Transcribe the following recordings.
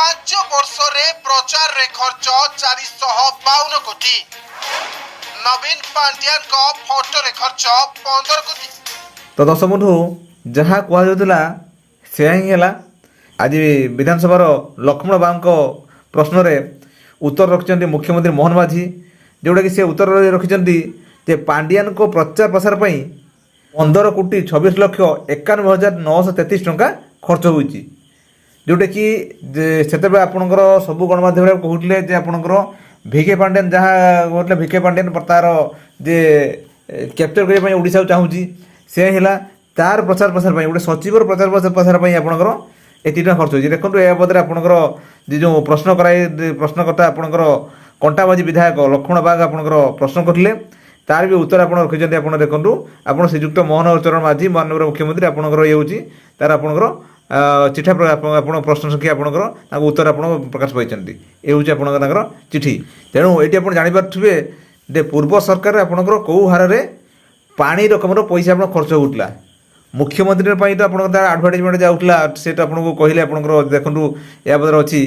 ପାଞ୍ଚ ବର୍ଷରେ ପ୍ରଚାରରେ ଖର୍ଚ୍ଚ 452 କୋଟି। ନବୀନ ପାଣ୍ଡିଆନଙ୍କ ଫଟୋରେ ଖର୍ଚ୍ଚ 15 କୋଟି। ତ ଦଶ ବନ୍ଧୁ ଯାହା କୁହାଯାଉଥିଲା ସେୟା ହିଁ ହେଲା। ଆଜି ବିଧାନସଭାର ଲକ୍ଷ୍ମଣ ବାବୁଙ୍କ ପ୍ରଶ୍ନରେ ଉତ୍ତର ରଖିଛନ୍ତି ମୁଖ୍ୟମନ୍ତ୍ରୀ ମୋହନ ମାଝୀ, ଯେଉଁଟାକି ସେ ଉତ୍ତର ରଖିଛନ୍ତି ଯେ ପାଣ୍ଡିଆନଙ୍କ ପ୍ରଚାର ପ୍ରସାର ପାଇଁ 15,26,91,933 ଟଙ୍କା ଖର୍ଚ୍ଚ ହୋଇଛି। ଯେଉଁଟାକି ସେତେବେଳେ ଆପଣଙ୍କର ସବୁ ଗଣମାଧ୍ୟମରେ କହୁଥିଲେ ଯେ ଆପଣଙ୍କର ଭିକେ ପାଣ୍ଡିଆନ ଯାହା କହୁଥିଲେ ଭିକେ ପାଣ୍ଡିଆନ ତାର ଯେ କ୍ୟାପଚର କରିବା ପାଇଁ ଓଡ଼ିଶାକୁ ଚାହୁଁଛି ସେ ହେଲା ତାର ପ୍ରଚାର ପ୍ରସାର ପାଇଁ ଗୋଟେ ସଚିବର ପ୍ରଚାର ପ୍ରସାର ପାଇଁ ଆପଣଙ୍କର ଏତିକି ଟଙ୍କା ଖର୍ଚ୍ଚ ହୋଇଛି। ଦେଖନ୍ତୁ ଏହା ମଧ୍ୟରେ ଆପଣଙ୍କର ଯେ ଯେଉଁ ପ୍ରଶ୍ନକର୍ତ୍ତା ଆପଣଙ୍କର କଣ୍ଟାବାଜି ବିଧାୟକ ଲକ୍ଷ୍ମଣ ବାଗ ଆପଣଙ୍କର ପ୍ରଶ୍ନ କରିଥିଲେ ତାର ବି ଉତ୍ତର ଆପଣ ରଖିଛନ୍ତି। ଆପଣ ଦେଖନ୍ତୁ ଆପଣ ଶ୍ରୀଯୁକ୍ତ ମୋହନ ଚରଣ ମାଝୀ ମାନ୍ୟବର ମୁଖ୍ୟମନ୍ତ୍ରୀ ଆପଣଙ୍କର ଇଏ ହେଉଛି ତାର ଆପଣଙ୍କର ଚିଠା ଆପଣ ପ୍ରଶ୍ନ ସଂଖ୍ୟା ଆପଣଙ୍କର ତାଙ୍କୁ ଉତ୍ତର ଆପଣ ପ୍ରକାଶ ପାଇଛନ୍ତି। ଏ ହେଉଛି ଆପଣଙ୍କର ତାଙ୍କର ଚିଠି। ତେଣୁ ଏଇଠି ଆପଣ ଜାଣିପାରୁଥିବେ ଯେ ପୂର୍ବ ସରକାର ଆପଣଙ୍କର କେଉଁ ହାରରେ ପାଣି ରକମର ପଇସା ଆପଣ ଖର୍ଚ୍ଚ ହେଉଥିଲା। ମୁଖ୍ୟମନ୍ତ୍ରୀ ପାଇଁ ତ ଆପଣଙ୍କର ତାର ଆଡ଼ଭର୍ଟାଇଜମେଣ୍ଟ ଯାଉଥିଲା ସେଇଟା ଆପଣଙ୍କୁ କହିଲେ ଆପଣଙ୍କର ଦେଖନ୍ତୁ ଏହା ମଧ୍ୟରେ ଅଛି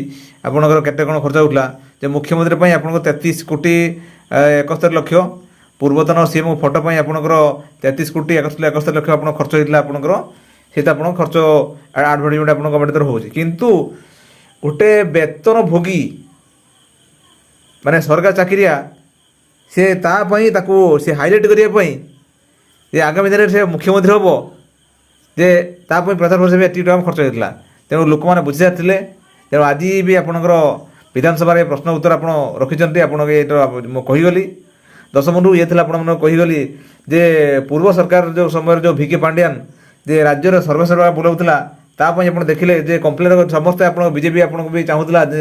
ଆପଣଙ୍କର କେତେ କ'ଣ ଖର୍ଚ୍ଚ ହେଉଥିଲା ଯେ ମୁଖ୍ୟମନ୍ତ୍ରୀ ପାଇଁ ଆପଣଙ୍କର 33,71,00,000 ପୂର୍ବତନ ସିଏମ୍ ଫଟୋ ପାଇଁ ଆପଣଙ୍କର 33,71,00,000 ଆପଣ ଖର୍ଚ୍ଚ ହେଇଥିଲା ଆପଣଙ୍କର ସେଇଟା ଆପଣଙ୍କ ଖର୍ଚ୍ଚ ଆଡ଼ଭର୍ଟାଇଜମେଣ୍ଟ ଆପଣଙ୍କ ଗଭର୍ଣ୍ଣମେଣ୍ଟ ତରଫରୁ ହେଉଛି। କିନ୍ତୁ ଗୋଟେ ବେତନ ଭୋଗୀ ମାନେ ସରକାରୀ ଚାକିରିଆ ସେ ତା ପାଇଁ ତାକୁ ସେ ହାଇଲାଇଟ୍ କରିବା ପାଇଁ ଯେ ଆଗାମୀ ଦିନରେ ସେ ମୁଖ୍ୟମନ୍ତ୍ରୀ ହେବ ଯେ ତା ପାଇଁ ପ୍ରଚାର ପ୍ରସାର ଏତିକି ଟଙ୍କା ଖର୍ଚ୍ଚ ହେଇଥିଲା। ତେଣୁ ଲୋକମାନେ ବୁଝିସାରିଥିଲେ। ତେଣୁ ଆଜି ବି ଆପଣଙ୍କର ବିଧାନସଭାରେ ପ୍ରଶ୍ନ ଉତ୍ତର ଆପଣ ରଖିଛନ୍ତି। ଆପଣଙ୍କ ଏଇଟା ମୁଁ କହିଗଲି ଦଶ ବନ୍ଧୁ ଇଏ ଥିଲା ଆପଣମାନଙ୍କୁ କହିଗଲି ଯେ ପୂର୍ବ ସରକାର ଯେଉଁ ସମୟରେ ଯେଉଁ ଭିକେ ପାଣ୍ଡିଆନ ଯେ ରାଜ୍ୟର ସର୍ବେସର୍ବା ବୁଲାଉଥିଲା ତା ପାଇଁ ଆପଣ ଦେଖିଲେ ଯେ କମ୍ପ୍ଲେନ୍ ସମସ୍ତେ ଆପଣ ବିଜେପି ଆପଣଙ୍କୁ ବି ଚାହୁଁଥିଲା ଯେ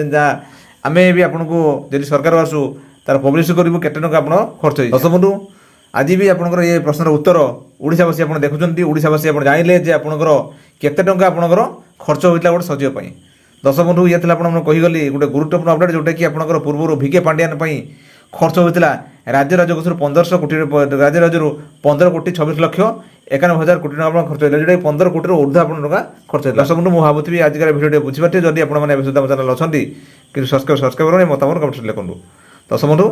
ଆମେ ବି ଆପଣଙ୍କୁ ଯଦି ସରକାର ଆସୁ ତାର ପବ୍ଲିଶ କରିବୁ କେତେ ଟଙ୍କା ଆପଣ ଖର୍ଚ୍ଚ ହେଇଛି। ଦଶ ବନ୍ଧୁ ଆଜି ବି ଆପଣଙ୍କର ଏ ପ୍ରଶ୍ନର ଉତ୍ତର ଓଡ଼ିଶାବାସୀ ଆପଣ ଦେଖୁଛନ୍ତି। ଓଡ଼ିଶାବାସୀ ଆପଣ ଜାଣିଲେ ଯେ ଆପଣଙ୍କର କେତେ ଟଙ୍କା ଆପଣଙ୍କର ଖର୍ଚ୍ଚ ହୋଇଥିଲା ଗୋଟେ ସଚିବ ପାଇଁ। ଦଶ ବନ୍ଧୁ ଇଏ ଥିଲା ଆପଣଙ୍କୁ କହିଗଲି ଗୋଟେ ଗୁରୁତ୍ୱପୂର୍ଣ୍ଣ ଅପଡେଟ୍ ଯେଉଁଟାକି ଆପଣଙ୍କର ପୂର୍ବରୁ ଭିକେ ପାଣ୍ଡିଆନ ପାଇଁ ଖର୍ଚ୍ଚ ହୋଇଥିଲା ରାଜ୍ୟ ରାଜକୋଷରୁ 1,500 କୋଟି ରାଜ୍ୟରୁ 15,26,91,000 କୋଟି ଟଙ୍କା ଆପଣ ଖର୍ଚ୍ଚ ହେଇଥିଲା ଯେଉଁଟାକି 15 କୋଟିରୁ ଉର୍ଦ୍ଧ୍ୱ ଆପଣ ଟଙ୍କା ଖର୍ଚ୍ଚ ହେଇଥିଲା। ଦଶ ବନ୍ଧୁ ମୁଁ ଭାବୁଥିବି ଆଜିକାର ଭିଡ଼ିଓଟି ବୁଝିପାରିଥିବେ। ଯଦି ଆପଣମାନେ ଏବେ ସୁଦ୍ଧା ମୋ ଚ୍ୟାନେଲ ଅଛନ୍ତି କିନ୍ତୁ ସବସ୍କ୍ରାଇବ୍ କରନ୍ତୁ ମତାମତ କମେଣ୍ଟ ଲେଖନ୍ତୁ। ଦଶ ବନ୍ଧୁ